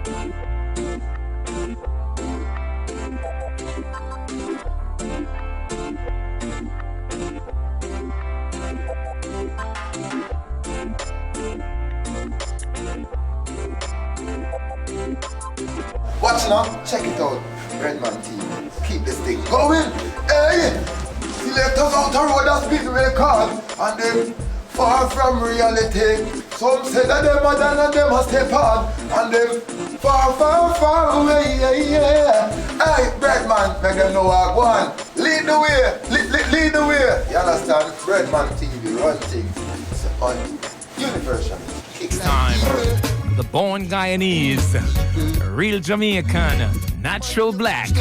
Watch now, check it out. BREADMANtv. Keep this thing going. Hey! Selectors out the road that's been record. And them far from reality. Some say that them are done and them are step on. And them far, far, far away. Yeah. Hey, Breadman, make them know what I want. Lead the way. Lead the way. You understand? BREADMANtv, run things. It's on Universal. It's time. The born Guyanese, real Jamaican, natural black.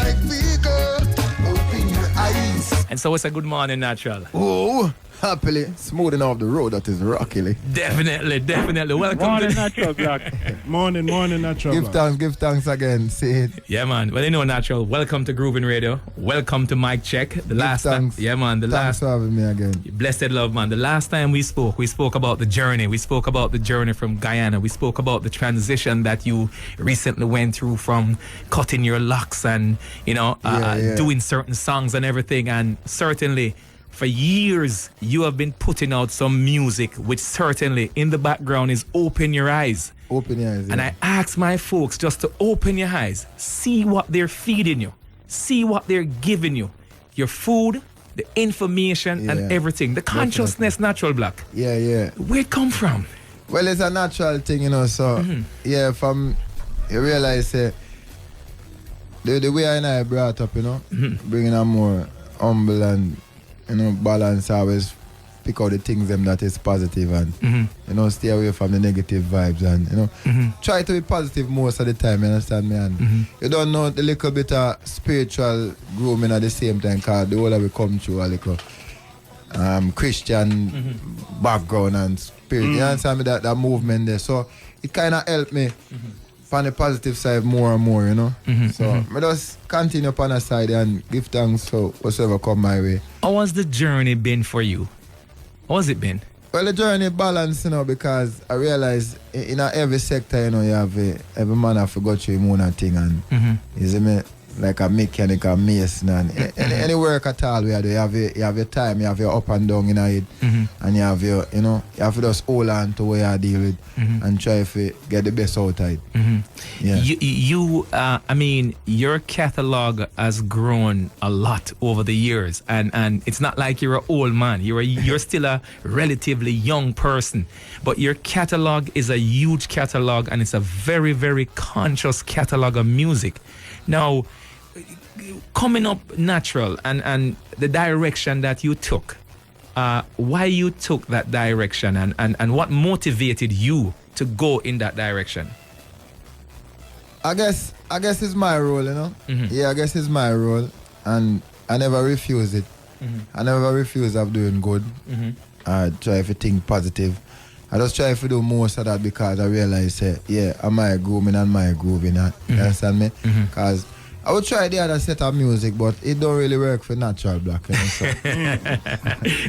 And so it's a good morning, natural. Oh, happily smoothing off the road that is rockily. Definitely. Welcome morning, to natural black. Morning, natural black. Give thanks again. See it. Yeah, man. Well, you know, natural. Welcome to Groovin Radio. Welcome to Mic Check. The last time. Yeah, man. Thanks for having me again. Blessed love, man. The last time we spoke about the journey. We spoke about the journey from Guyana. We spoke about the transition that you recently went through from cutting your locks and, you know, doing certain songs and everything. And certainly, for years, you have been putting out some music, which certainly in the background is Open Your Eyes. Open your eyes. And I ask my folks just to open your eyes, see what they're feeding you, see what they're giving you, your food, the information, and everything. The consciousness, natural black. Yeah. Where it come from? Well, it's a natural thing, you know. So, from you realize the way I brought up, you know, bringing a more humble and, you know, balance, always pick out the things them that is positive and you know, stay away from the negative vibes and, you know, try to be positive most of the time, you understand me? And you don't know the little bit of spiritual grooming at the same time, because the whole of we come through a little Christian background and spirit. You understand me? That movement there. So it kind of helped me on the positive side more and more, you know. So I just continue upon the side and give thanks for whatsoever come my way. How has the journey been for you? How has it been? Well, the journey balance, you know, because I realize in every sector, you know, you have every man have to go through his own thing and you see me, like a mechanic, a mason, and any work at all we do, you have your time, you have your up and down in it, and you have your, you know, you have to just hold on to what you deal with and try to get the best out of it. Yeah. I mean, your catalog has grown a lot over the years, and it's not like you're an old man. You're still a relatively young person, but your catalog is a huge catalog, and it's a very, very conscious catalog of music. Now, coming up natural and the direction that you took, why you took that direction and what motivated you to go in that direction? I guess it's my role, you know. Yeah, I guess it's my role, and I never refuse it. I never refuse of doing good. I try to think positive. I just try to do most of that because I realize, am I grooming and my grooving. You understand me? Because I would try the other set of music, but it don't really work for natural black. You know, so.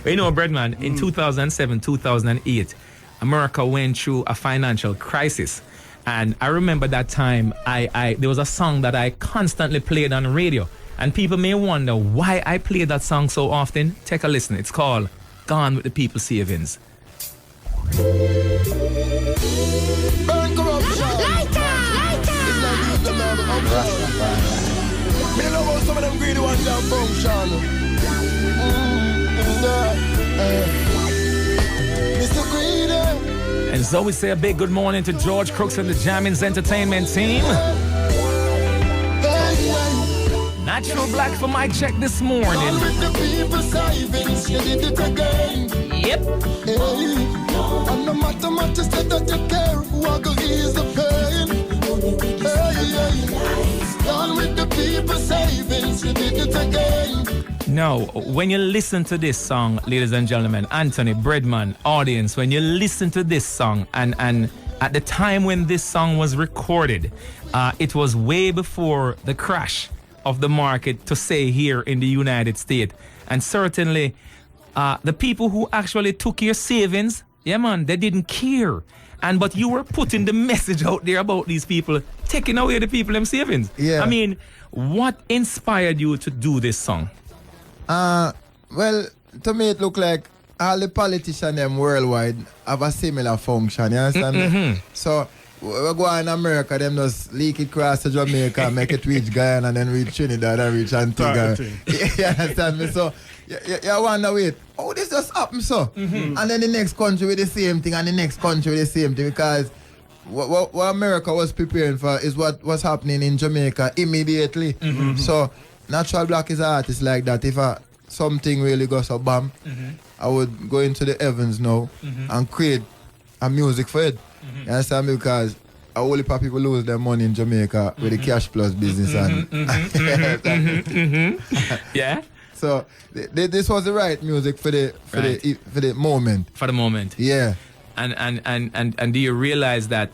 You know, Breadman, in 2007, 2008, America went through a financial crisis. And I remember that time, there was a song that I constantly played on the radio. And people may wonder why I play that song so often. Take a listen. It's called Gone with the People's Savings. Burn corruption. Me love how some of them greedy ones don't function. Mr. Greedy. And so we say a big good morning to George Crooks and the Jammins Entertainment team. Natural Black for Mic Check this morning. Yep. And no matter much you said that you care, who are gonna ease the pain? Gone with the people savings, you did it again. Now, when you listen to this song, ladies and gentlemen, Anthony, Breadman, audience, when you listen to this song, and at the time when this song was recorded, it was way before the crash of the market, to say, here in the United States. And certainly, the people who actually took your savings, Yeah, man, they didn't care. But you were putting the message out there about these people taking away the people them savings. Yeah. I mean, what inspired you to do this song? Well, to me it look like all the politicians them worldwide have a similar function, you understand me? So we go in America, them just leak it across to Jamaica, make it reach Guyana, and then reach Trinidad and reach Antigua. You understand me? So you wonder, wait, oh, this just happened so? And then the next country with the same thing, and the next country with the same thing, because what America was preparing for is what was happening in Jamaica immediately. So Natural Black is an artist like that. If something really goes so bam, I would go into the heavens now and create a music for it. You understand me? Because a whole heap of people lose their money in Jamaica with the cash plus business Yeah. So this was the right music for the moment. For the moment. Yeah. And do you realize that,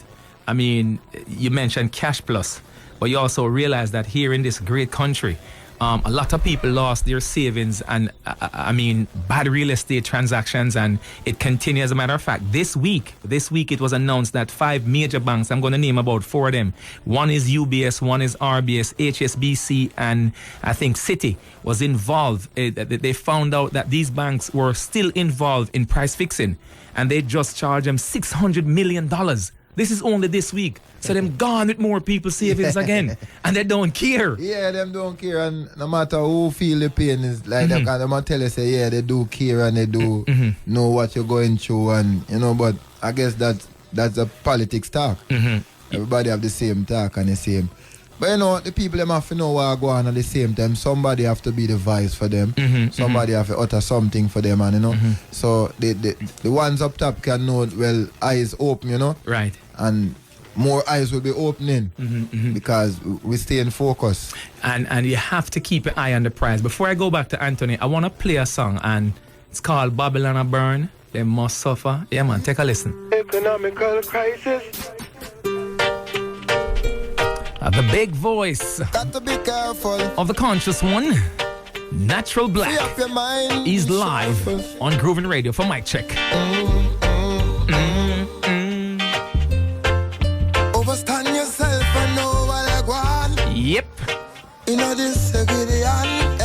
I mean, you mentioned cash plus, but you also realize that here in this great country, a lot of people lost their savings and, I mean, bad real estate transactions, and it continues. As a matter of fact, this week it was announced that 5 major banks, I'm going to name about 4 of them. One is UBS, one is RBS, HSBC, and I think Citi was involved. They found out that these banks were still involved in price fixing, and they just charged them $600 million. This is only this week. So them gone with more people savings again. And they don't care. Yeah, them don't care. And no matter who feel the pain is like them, and them tell you say, yeah, they do care and they do know what you're going through, and you know, but I guess that's a politics talk. Everybody have the same talk and the same. But you know, the people them have to know what go on at the same time. Somebody have to be the voice for them. Somebody have to utter something for them, and you know. So the ones up top can know, well, eyes open, you know. Right. And more eyes will be opening because we stay in focus. And you have to keep an eye on the prize. Before I go back to Anthony, I want to play a song, and it's called Babylon a Burn. They must suffer. Yeah, man, take a listen. Economical crisis. The big voice Got to be careful. of the conscious one, Natural Black. Free up your mind. He's live on Groovin Radio for Mic Check. Overstand yourself and know what I want. Yep. You know this Gideon,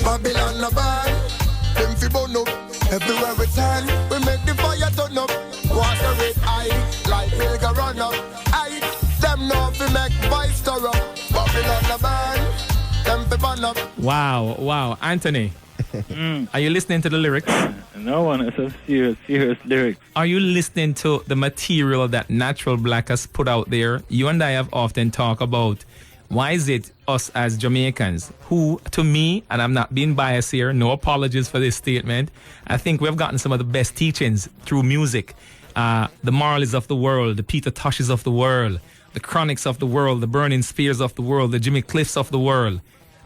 Babylon no burn. Them fi burn up everywhere we turn. We make the fire turn up. Water it high like milk a run up. Aye, them know fi make voice stir up. Babylon no burn. Them fi burn up. Wow. Anthony, are you listening to the lyrics? No one is some serious lyrics. Are you listening to the material that Natural Black has put out there? You and I have often talked about why is it us as Jamaicans who, to me, and I'm not being biased here, no apologies for this statement, I think we've gotten some of the best teachings through music. The Marleys of the world, the Peter Toshes of the world, the Chronics of the world, the Burning Spears of the world, the Jimmy Cliffs of the world.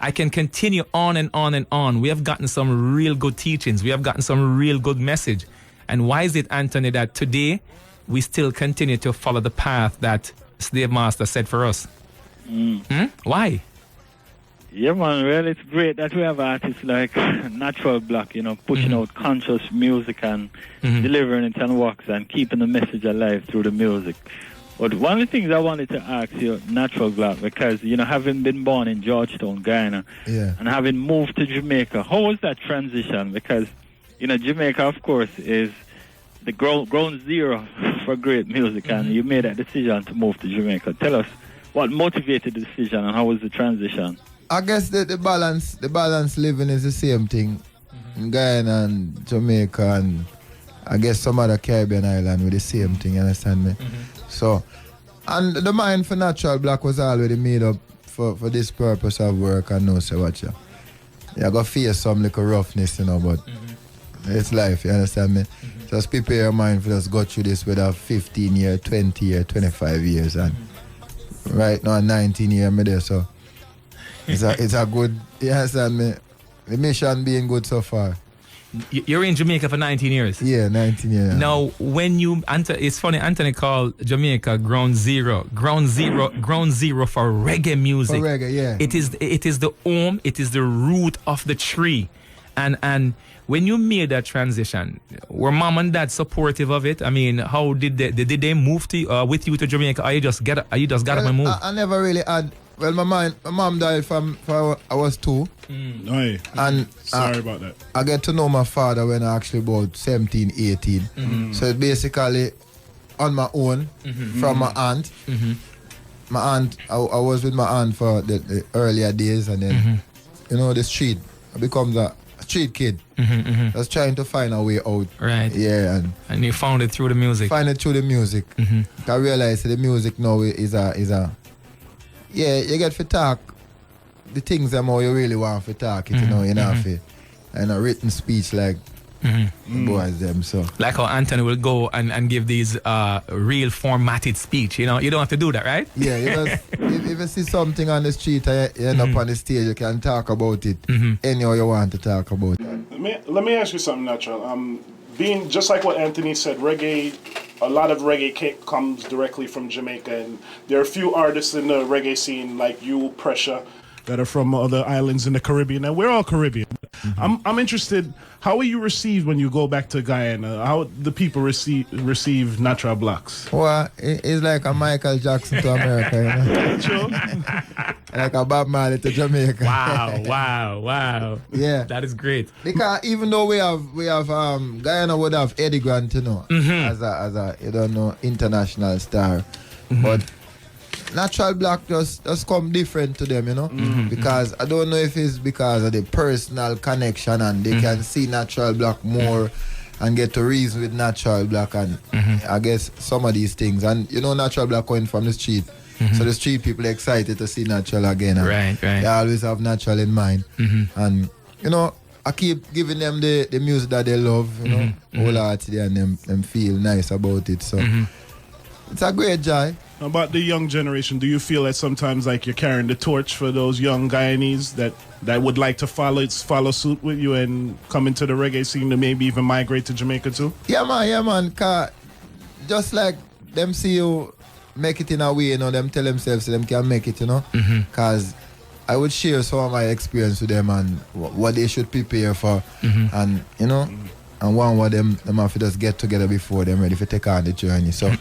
I can continue on and on and on. We have gotten some real good teachings. We have gotten some real good message. And why is it, Anthony, that today we still continue to follow the path that Slave Master set for us? Why? Yeah, man, well, it's great that we have artists like Natural Black, you know, pushing out conscious music and delivering it on wax and keeping the message alive through the music. But one of the things I wanted to ask you, Natural Black, because, you know, having been born in Georgetown, Guyana, and having moved to Jamaica, how was that transition? Because, you know, Jamaica, of course, is the ground zero for great music, and you made that decision to move to Jamaica. Tell us what motivated the decision and how was the transition? I guess the balance living is the same thing in Guyana and Jamaica and I guess some other Caribbean island with the same thing, you understand me? So, and the mind for Natural Black was already made up for this purpose of work and no say what you got to face some little roughness, you know, but it's life, you understand me? Just prepare your mind for just go through this with a 15 year, 20 year, 25 years and right now 19 years me there, so it's a good, you understand me? The mission being good so far. You're in Jamaica for 19 years. Yeah, 19 years. Now, when you it's funny. Anthony called Jamaica ground zero for reggae music. For reggae, yeah. It is the home. It is the root of the tree. And when you made that transition, were mom and dad supportive of it? I mean, how did they move to with you to Jamaica? Or you just got up and move? I never really had. Well, my mom died from I was 2. Aye. And sorry about that. I get to know my father when I actually about 17, 18. So it's basically on my own from my aunt. My aunt, I was with my aunt for the earlier days, and then the street. I becomes a street kid. Just trying to find a way out. Right. Yeah, and you found it through the music. Find it through the music. I realize the music now is a you get to talk the things that more you really want to talk it, and a written speech like boys them. So like how Anthony will go and give these real formatted speech, you don't have to do that, right? Yeah, if you see something on the street and you end up on the stage, you can talk about it anyhow you want to talk about it. Let me ask you something, Natural. Being just like what Anthony said, reggae, a lot of reggae comes directly from Jamaica, and there are a few artists in the reggae scene like you, Pressure, that are from other islands in the Caribbean, and we're all Caribbean. I'm interested, how are you received when you go back to Guyana? How the people receive Natural Blacks? Well, it's like a Michael Jackson to America, Sure. Like a Bob Marley to Jamaica. Wow. Yeah. That is great. Because even though we have Guyana would have Eddie Grant, as a international star. But Natural Black just come different to them, because I don't know if it's because of the personal connection and they can see Natural Black more and get to reason with Natural Black and I guess some of these things. And Natural Black going from the street. So the street people are excited to see Natural again. Right. They always have Natural in mind. And, I keep giving them the music that they love, wholeheartedly, and them feel nice about it. So it's a great joy. About the young generation, do you feel that sometimes like you're carrying the torch for those young Guyanese that would like to follow suit with you and come into the reggae scene to maybe even migrate to Jamaica too? Yeah, man. Cause just like them see you make it in a way, them tell themselves them can make it, Cause I would share some of my experience with them and what they should prepare for, and and what them have to just get together before them ready to take on the journey. So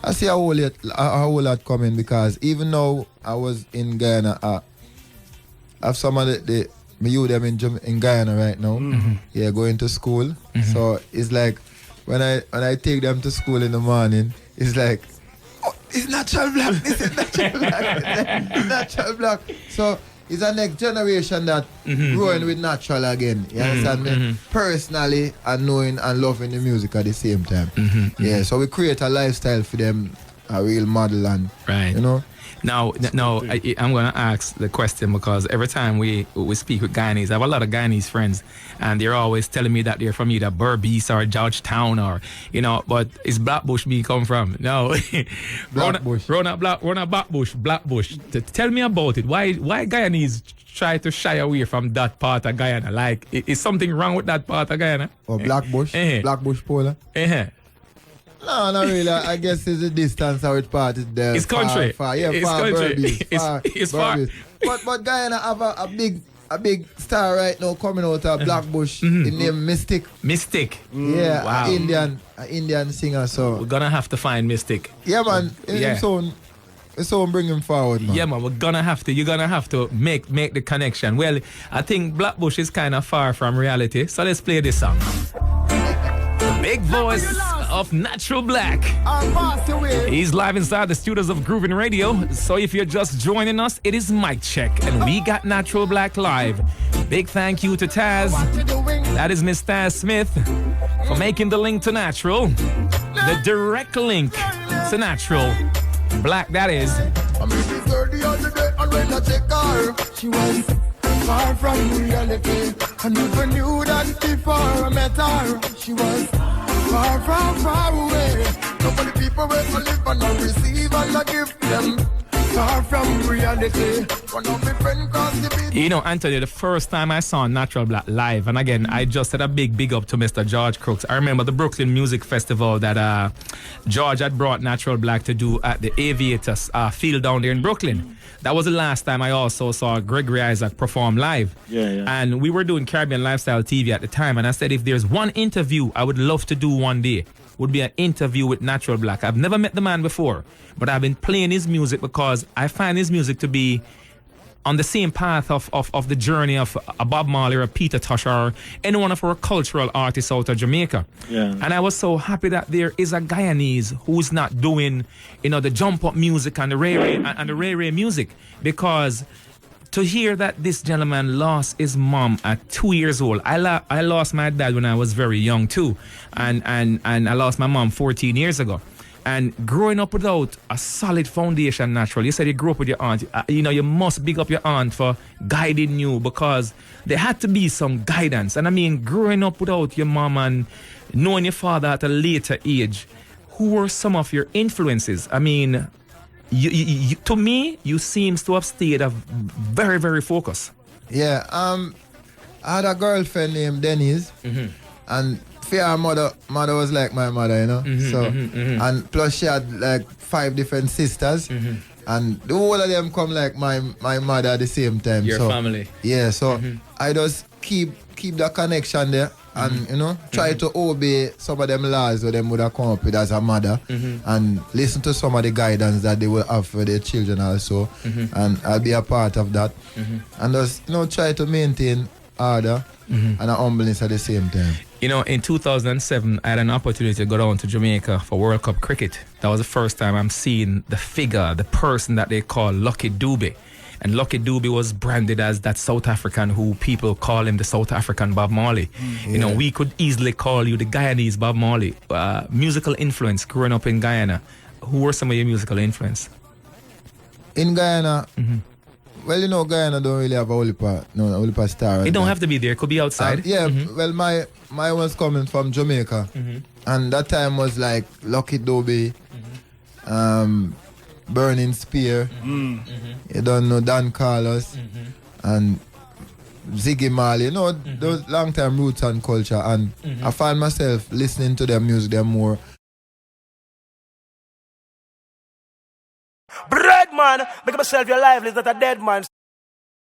I see a whole lot coming, because even though I was in Guyana, I have some of the youth them in Guyana right now. Yeah, going to school. So it's like when I take them to school in the morning, it's like, oh, it's Natural Black. This is Natural Black. It's Natural Black. So it's a next generation that growing with Natural again. You understand me? Personally, and knowing and loving the music at the same time. Yeah, so we create a lifestyle for them, a real model, and Now, I'm going to ask the question, because every time we speak with Guyanese, I have a lot of Guyanese friends, and they're always telling me that they're from either Berbice or Georgetown, or but it's Blackbush me come from. No, Blackbush. Blackbush. Tell me about it. Why Guyanese try to shy away from that part of Guyana? Like, is something wrong with that part of Guyana? Or Blackbush? Blackbush Polar? No, not really. I guess it's the distance how it part is there. It's country. Far. Yeah, it's far country. Berbice. It's far. But Guyana have a big star right now coming out of Blackbush. The name Mystic. Mystic. Yeah, wow. An Indian singer. So we're gonna have to find Mystic. Yeah, man. So bring him forward, man. Yeah, man. You're gonna have to make the connection. Well, I think Blackbush is kind of far from reality. So let's play this song. The big voice of Natural Black. He's live inside the studios of Groovin Radio. So if you're just joining us, it is mic check, and we got Natural Black live. Big thank you to Taz. That is Miss Taz Smith for making the link to Natural. The direct link to Natural Black, that is. She was far from reality. I never knew that before I met her. She was far away. So many people will live and not receive and not give them. Far from reality. reality. One of my friend cause the beat. You know, Anthony, the first time I saw Natural Black live, and again, I just had a big up to Mr. George Crooks. I remember the Brooklyn Music Festival that George had brought Natural Black to do at the Aviators field down there in Brooklyn. That was the last time I also saw Gregory Isaac perform live. Yeah. And we were doing Caribbean Lifestyle TV at the time, and I said if there's one interview I would love to do one day, would be an interview with Natural Black. I've never met the man before, but I've been playing his music because I find his music to be on the same path of the journey of a Bob Marley or a Peter Tosh or any one of our cultural artists out of Jamaica. Yeah. And I was so happy that there is a Guyanese who's not doing, the jump up music and the Ray music, because to hear that this gentleman lost his mom at 2 years old. I lost my dad when I was very young too, and I lost my mom 14 years ago. And growing up without a solid foundation, Natural, you said you grew up with your aunt. You must big up your aunt for guiding you, because there had to be some guidance. And I mean, growing up without your mom and knowing your father at a later age, who were some of your influences? I mean, you, to me, you seems to have stayed very, very focused. Yeah, I had a girlfriend named Denise, and her mother was like my mother, and plus she had like 5 different sisters, and the whole of them come like my mother at the same time. Your family. Yeah, so I just keep the connection there, and try to obey some of them laws that them would have come up with as a mother, and listen to some of the guidance that they will have for their children also, and I'll be a part of that, and just try to maintain order and a humbleness at the same time. In 2007, I had an opportunity to go down to Jamaica for World Cup cricket. That was the first time I'm seeing the person that they call Lucky Dube. And Lucky Dube was branded as that South African who people call him the South African Bob Marley. We could easily call you the Guyanese Bob Marley. Musical influence growing up in Guyana. Who were some of your musical influence? In Guyana, well, Guyana don't really have a whole heap of star. It don't have to be there. It could be outside. Well, my was coming from Jamaica, and that time was like Lucky Dube, Burning Spear, you don't know Dan Carlos, and Ziggy Marley, those long time roots and culture, and I find myself listening to their music them more. Breadman, make myself your life is not a dead man.